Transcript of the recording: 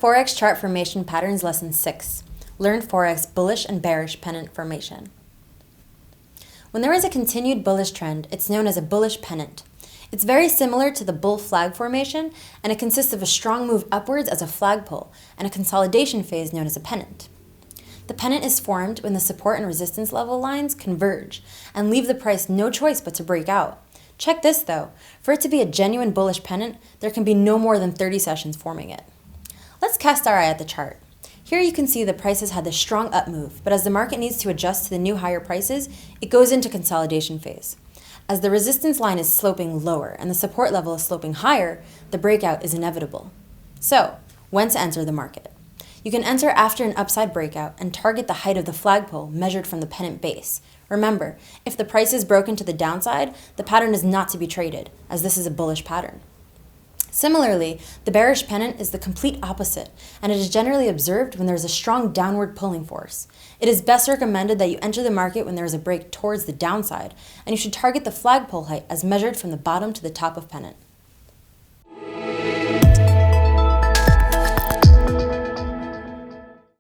Forex Chart Formation Patterns Lesson 6. Learn Forex Bullish and Bearish Pennant Formation. When there is a continued bullish trend, it's known as a bullish pennant. It's very similar to the bull flag formation, and it consists of a strong move upwards as a flagpole and a consolidation phase known as a pennant. The pennant is formed when the support and resistance level lines converge and leave the price no choice but to break out. Check this though, for it to be a genuine bullish pennant, there can be no more than 30 sessions forming it. Let's cast our eye at the chart. Here you can see the price has had this strong up move, but as the market needs to adjust to the new higher prices, it goes into consolidation phase. As the resistance line is sloping lower and the support level is sloping higher, the breakout is inevitable. So, when to enter the market? You can enter after an upside breakout and target the height of the flagpole measured from the pennant base. Remember, if the price is broken to the downside, the pattern is not to be traded, as this is a bullish pattern. Similarly, the bearish pennant is the complete opposite, and it is generally observed when there is a strong downward pulling force. It is best recommended that you enter the market when there is a break towards the downside, and you should target the flagpole height as measured from the bottom to the top of pennant.